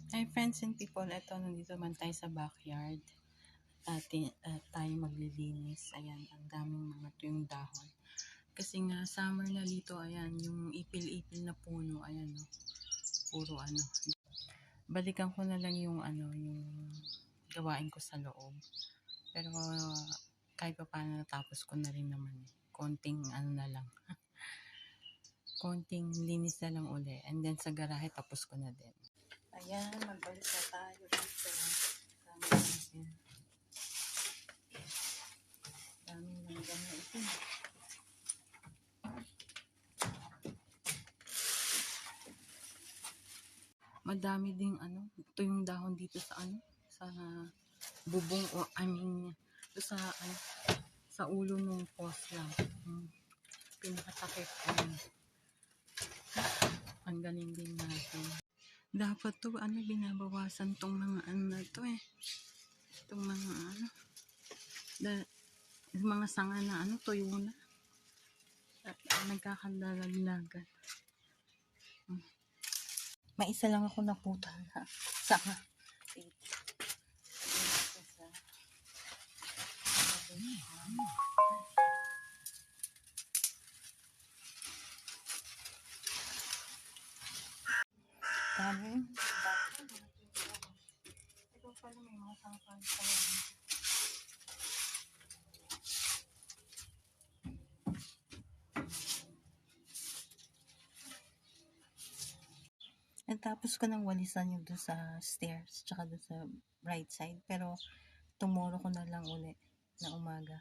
Hi friends and people, eto nandito man tayo sa backyard. Tayo maglilinis. Ayan, ang daming mga tuyong dahon. Kasi nga summer na dito, ayan, yung ipil-ipil na puno, ayan, no, puro ano. Balikan ko na lang yung yung gawain ko sa loob. Pero kahit pa paano natapos ko na rin naman. Konting na lang. Konting linis na lang uli. And then sa garahe tapos ko na din. Ayan, magbalik na tayo dito. Daming langgam na ito. Madami ding ito yung dahon dito sa sa bubong o sa ulo ng post lang. Pinakatakip ang galing din natin. Dapat to binabawasan tong mga na to itong mga mga sanga na tuyo na at nagkakadalaglagan. Maisa lang ako naputal na sanga dito. Dami. Ito pala may mga sangkang pala. Natapos ko nang walisan yung doon sa stairs tsaka doon sa right side. Pero tomorrow ko na lang uli na umaga.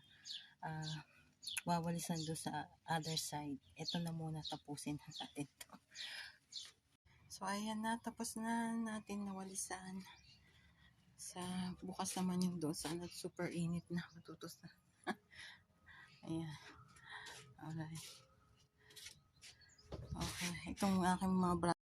Wawalisan doon sa other side. Ito na muna, tapusin natin to. So ayan na, tapos na natin nawalisan. Sa bukas naman yung doon sa super init na, matutos na. Ayan. Alright. Okay, itong aking mga